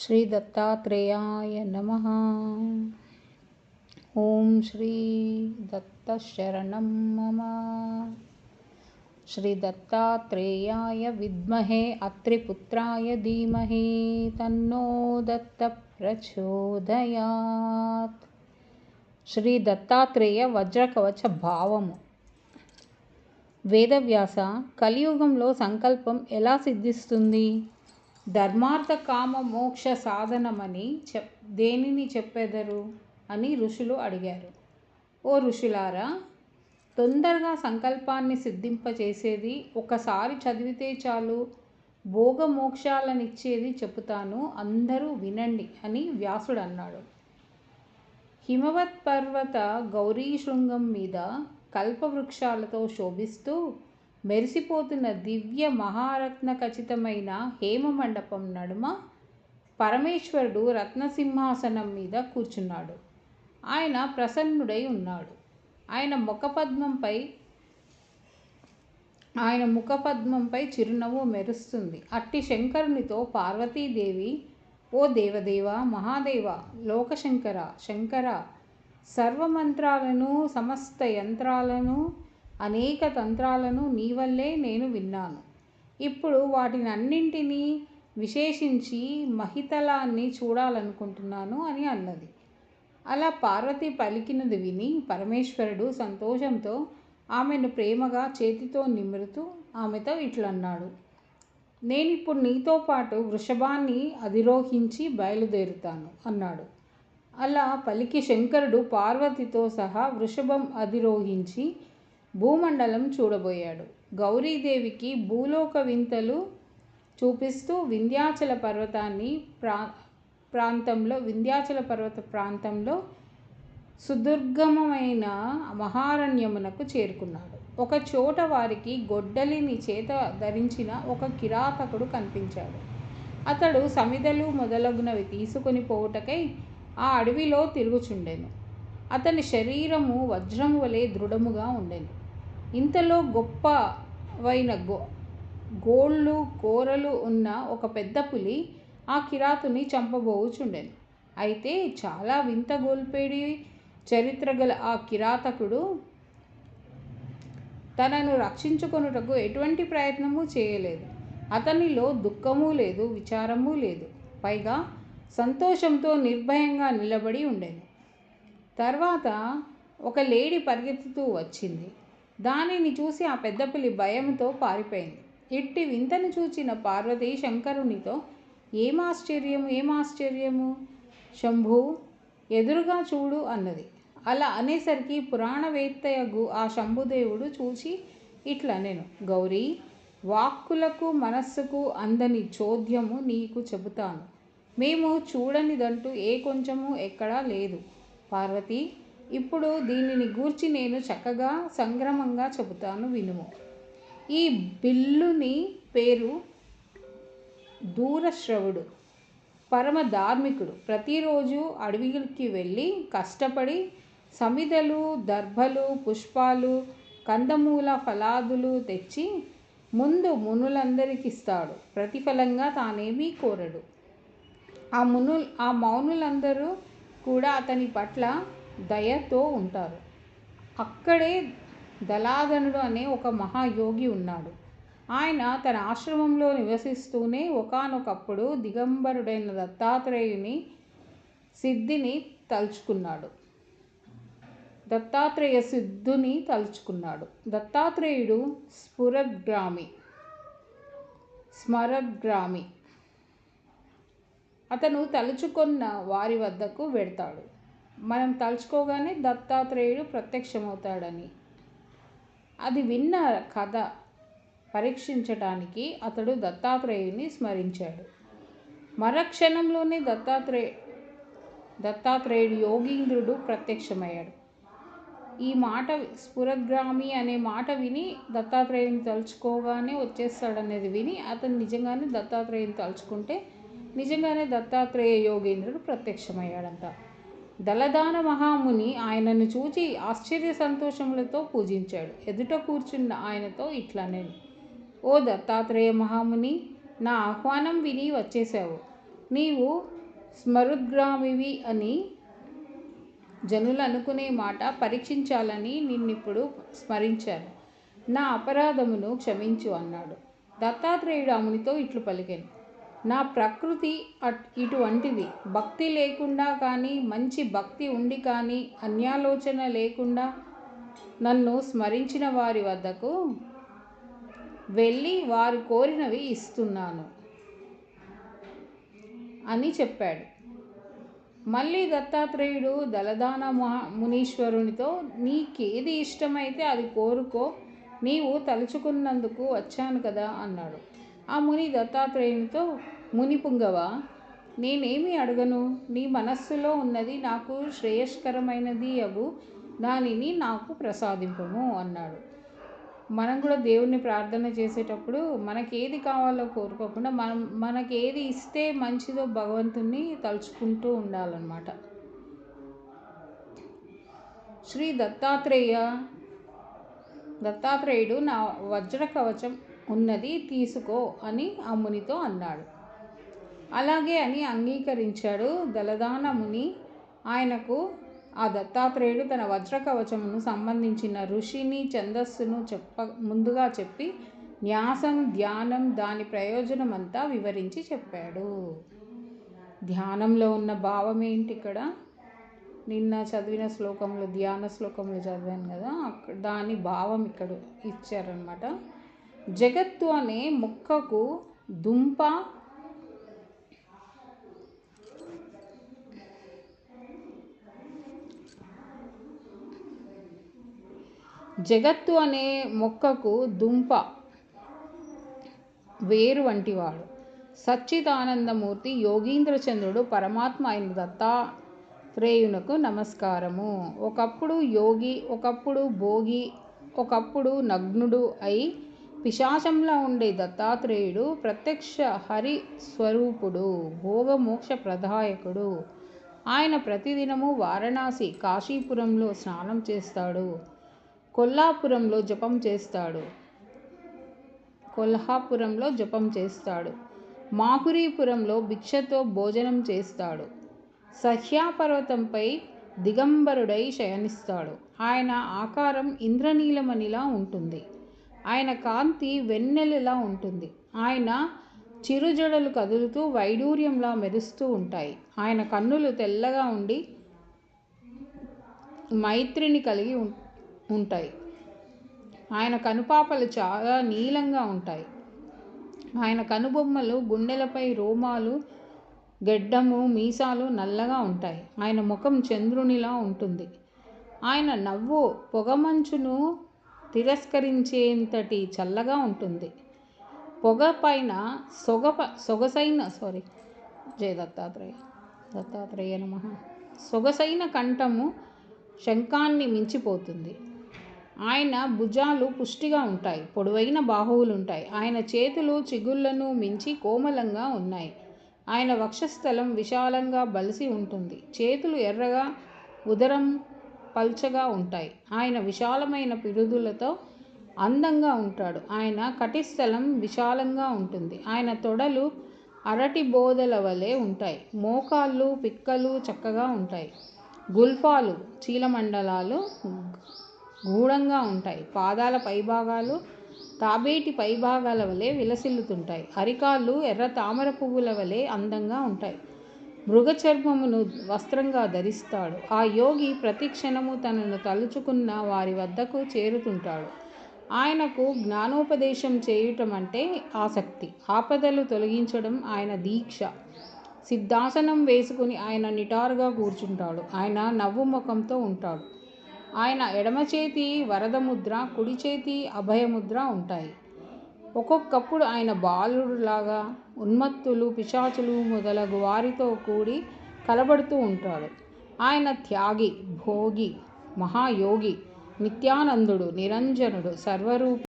శ్రీ దత్తాత్రేయాయ నమః. ఓం శ్రీ దత్తశరణం మమ. శ్రీ దత్తాత్రేయాయ విద్మహే అత్రిపుత్రాయ ధీమహి తన్నో దత్త ప్రచోదయాత్. శ్రీ దత్తాత్రేయ వజ్రకవచ భావము. వేదవ్యాస, కలియుగంలో సంకల్పం ఎలా సిద్ధిస్తుంది? ధర్మార్థ కామ మోక్ష సాధనమని దేనిని చెప్పెదరు అని ఋషులు అడిగారు. ఓ ఋషులారా, తొందరగా సంకల్పాన్ని సిద్ధింపచేసేది, ఒకసారి చదివితే చాలు భోగమోక్షాలనిచ్చేది చెబుతాను, అందరూ వినండి అని వ్యాసుడు అన్నాడు. హిమవత్ పర్వత గౌరీశృంగం మీద కల్పవృక్షాలతో శోభిస్తూ మెరిసిపోతున్న దివ్య మహారత్న ఖచ్చితమైన హేమమండపం నడుమ పరమేశ్వరుడు రత్నసింహాసనం మీద కూర్చున్నాడు. ఆయన ప్రసన్నుడై ఉన్నాడు. ఆయన ముఖపద్మంపై చిరునవ్వు మెరుస్తుంది. అట్టి శంకరునితో పార్వతీదేవి, ఓ దేవదేవ, మహాదేవ, లోకశంకర, శంకర, సర్వమంత్రాలను, సమస్త యంత్రాలను, అనేక తంత్రాలను నీ వల్లే నేను విన్నాను. ఇప్పుడు వాటినన్నింటినీ విశేషించి మహితలాన్ని చూడాలనుకుంటున్నాను అని అన్నది. అలా పార్వతి పలికినది విని పరమేశ్వరుడు సంతోషంతో ఆమెను ప్రేమగా చేతితో నిమురుతూ ఆమెతో ఇట్లన్నాడు. నేనిప్పుడు నీతో పాటు వృషభాన్ని అధిరోహించి బయలుదేరుతాను అన్నాడు. అలా పలికి శంకరుడు పార్వతితో సహా వృషభం అధిరోహించి భూమండలం చూడబోయాడు. గౌరీదేవికి భూలోక వింతలు చూపిస్తూ వింధ్యాచల పర్వత ప్రాంతంలో సుదుర్గమమైన మహారణ్యమునకు చేరుకున్నాడు. ఒక చోట వారికి గొడ్డలిని చేత ధరించిన ఒక కిరాతకుడు కనిపించాడు. అతడు సమిదలు మొదలగునవి తీసుకొని పోవుటకై ఆ అడవిలో తిరుగుచుండెను. అతని శరీరము వజ్రము వలె దృఢముగా ఉండెను. ఇంతలో గొప్పవైన గోళ్ళు కోరలు ఉన్న ఒక పెద్ద పులి ఆ కిరాతుని చంపబోచుండెను. అయితే చాలా వింత గోల్పేడి చరిత్ర గల ఆ కిరాతకుడు తనను రక్షించుకొనుటకు ఎటువంటి ప్రయత్నము చేయలేదు. అతనిలో దుఃఖము లేదు, విచారము లేదు. పైగా సంతోషంతో నిర్భయంగా నిలబడి ఉండెను. తర్వాత ఒక లేడి పరిగెత్తుతూ వచ్చింది. దానిని చూసి ఆ పెద్ద పులి భయంతో పారిపోయింది. ఇట్టి వింతను చూచిన పార్వతి శంకరునితో, ఏమాశ్చర్యము శంభూ, ఎదురుగా చూడు అన్నది. అలా అనేసరికి పురాణవేత్తయగు ఆ శంభుదేవుడు చూచి ఇట్లనెను. గౌరీ, వాక్కులకు మనస్సుకు అందని చోద్యము నీకు చెబుతాను. మేము చూడనిదంటూ ఏ కొంచెము ఎక్కడా లేదు. పార్వతి, ఇప్పుడు దీనిని గూర్చి నేను చక్కగా సంగ్రమంగా చెబుతాను, వినుము. ఈ బిల్లుని పేరు దూరశ్రవుడు. పరమ ధార్మికుడు. ప్రతిరోజు అడవికి వెళ్ళి కష్టపడి సమిదలు, దర్భలు, పుష్పాలు, కందమూల ఫలాదులు తెచ్చి ముందు మునులందరికిస్తాడు. ప్రతిఫలంగా తానేమీ కోరడు. ఆ మౌనులందరూ కూడా అతని పట్ల దయతో ఉంటారు. అక్కడే దలాధనుడు అనే ఒక మహాయోగి ఉన్నాడు. ఆయన తన ఆశ్రమంలో నివసిస్తూనే ఒకానొకప్పుడు దిగంబరుడైన దత్తాత్రేయ సిద్ధిని తలుచుకున్నాడు. దత్తాత్రేయుడు స్మరద్గ్రామి. అతను తలుచుకున్న వారి వద్దకు వెడతాడు. మనం తలుచుకోగానే దత్తాత్రేయుడు ప్రత్యక్షమవుతాడని. అది విన్న కథ పరీక్షించటానికి అతడు దత్తాత్రేయుని స్మరించాడు. మరక్షణంలోనే దత్తాత్రేయుడు యోగీంద్రుడు ప్రత్యక్షమయ్యాడు. ఈ మాట స్ఫురద్గ్రామి అనే మాట విని దత్తాత్రేయుని తలుచుకోగానే వచ్చేస్తాడనేది విని అతను నిజంగానే దత్తాత్రేయుని తలుచుకుంటే నిజంగానే దత్తాత్రేయ యోగేంద్రుడు ప్రత్యక్షమయ్యాడంట. దలదాన మహాముని ఆయనను చూచి ఆశ్చర్య సంతోషములతో పూజించాడు. ఎదుట కూర్చున్న ఆయనతో ఇట్లనెను. ఓ దత్తాత్రేయ మహాముని, నా ఆహ్వానం విని వచ్చేశావు. నీవు స్మరుద్గ్రామివి అని జనులు అనుకునే మాట పరీక్షించాలని నిన్నిప్పుడు స్మరించాను. నా అపరాధమును క్షమించు అన్నాడు. దత్తాత్రేయుడు మునితో ఇట్లు పలికెను. నా ప్రకృతి ఇటువంటిది. భక్తి లేకుండా కానీ, మంచి భక్తి ఉండి కానీ, అన్యాలోచన లేకుండా నన్ను స్మరించిన వారి వద్దకు వెళ్ళి వారు కోరినవి ఇస్తున్నాను అని చెప్పాడు. మళ్ళీ దత్తాత్రేయుడు దలదాన మునీశ్వరునితో, నీకేది ఇష్టమైతే అది కోరుకో, నీవు తలుచుకున్నందుకు వచ్చాను కదా అన్నాడు. ఆ ముని దత్తాత్రేయునితో, మునిపుంగవ, నేనేమి అడగను, నీ మనస్సులో ఉన్నది నాకు శ్రేయస్కరమైనది అగు దానిని నాకు ప్రసాదింపుము అన్నాడు. మనం కూడా దేవుణ్ణి ప్రార్థన చేసేటప్పుడు మనకేది కావాలో కోరుకోకుండా మనకేది ఇస్తే మంచిదో భగవంతుణ్ణి తలుచుకుంటూ ఉండాలన్నమాట. శ్రీ దత్తాత్రేయుడు నా వజ్ర కవచం ఉన్నది తీసుకో అని ఆ మునితో అన్నాడు. అలాగే అని అంగీకరించాడు దలదాన ముని. ఆయనకు ఆ దత్తాత్రేయుడు తన వజ్ర కవచమును సంబంధించిన ఋషిని ఛందస్సును ముందుగా చెప్పి న్యాసం, ధ్యానం, దాని ప్రయోజనం అంతా వివరించి చెప్పాడు. ధ్యానంలో ఉన్న భావం ఏంటి? ఇక్కడ నిన్న చదివిన శ్లోకంలో, ధ్యాన శ్లోకంలో చదివాను కదా, అక్కడ దాని భావం ఇక్కడ ఇచ్చారనమాట. జగత్తు అనే మొక్కకు దుంప వేరు వంటివాడు. సచ్చిదానందమూర్తి యోగీంద్రచంద్రుడు పరమాత్మ అయిన దత్తాత్రేయునకు నమస్కారము. ఒకప్పుడు యోగి, ఒకప్పుడు భోగి, ఒకప్పుడు నగ్నుడు అయి పిశాచంలా ఉండే దత్తాత్రేయుడు ప్రత్యక్ష హరి స్వరూపుడు, భోగమోక్ష ప్రదాయకుడు. ఆయన ప్రతిదినము వారణాసి, కాశీపురంలో స్నానం చేస్తాడు, కొల్హాపురంలో జపం చేస్తాడు, మాహురీపురంలో భిక్షతో భోజనం చేస్తాడు, సహ్యాపర్వతంపై దిగంబరుడై శయనిస్తాడు. ఆయన ఆకారం ఇంద్రనీలమణిలా ఉంటుంది. ఆయన కాంతి వెన్నెలలా ఉంటుంది. ఆయన చిరుజడలు కదులుతూ వైడూర్యంలా మెరుస్తూ ఉంటాయి. ఆయన కన్నులు తెల్లగా ఉండి మైత్రిని కలిగి ఉంటాయి. ఆయన కనుపాపలు చాలా నీలంగా ఉంటాయి. ఆయన కనుబొమ్మలు, గుండెలపై రోమాలు, గెడ్డము, మీసాలు నల్లగా ఉంటాయి. ఆయన ముఖం చంద్రునిలా ఉంటుంది. ఆయన నవ్వు పొగమంచును తిరస్కరించేంతటి చల్లగా ఉంటుంది. పొగ పైన దత్తాత్రేయ నమః. సొగసైన కంఠము శంఖాన్ని మించిపోతుంది. ఆయన భుజాలు పుష్టిగా ఉంటాయి, పొడవైన బాహువులుంటాయి. ఆయన చేతులు చిగుళ్లను మించి కోమలంగా ఉన్నాయి. ఆయన వక్షస్థలం విశాలంగా బలిసి ఉంటుంది. చేతులు ఎర్రగా, ఉదరం పల్చగా ఉంటాయి. ఆయన విశాలమైన పిరుదులతో అందంగా ఉంటాడు. ఆయన కటిస్థలం విశాలంగా ఉంటుంది. ఆయన తొడలు అరటి బోదల వలె ఉంటాయి. మోకాళ్ళు, పిక్కలు చక్కగా ఉంటాయి. గుల్ఫాలు, చీలమండలాలు గూఢంగా ఉంటాయి. పాదాల పైభాగాలు తాబేటి పైభాగాల వలె విలసిల్లుతుంటాయి. అరికాళ్ళు ఎర్ర తామర పువ్వుల వలె అందంగా ఉంటాయి. మృగచర్మమును వస్త్రంగా ధరిస్తాడు. ఆ యోగి ప్రతి క్షణము తనను తలుచుకున్న వారి వద్దకు చేరుతుంటాడు. ఆయనకు జ్ఞానోపదేశం చేయటం అంటే ఆసక్తి. ఆపదలు తొలగించడం ఆయన దీక్ష. సిద్ధాసనం వేసుకుని ఆయన నిటారుగా కూర్చుంటాడు. ఆయన నవ్వు ముఖంతో ఉంటాడు. ఆయన ఎడమ చేతి వరదముద్ర, కుడి చేతి అభయముద్ర ఉంటాయి. ఒక్కొక్కప్పుడు ఆయన బాలుడులాగా ఉన్మత్తులు, పిశాచులు మొదలగు వారితో కూడి కలబడుతూ ఉంటాడు. ఆయన త్యాగి, భోగి, మహాయోగి, నిత్యానందుడు, నిరంజనుడు, సర్వరూపి.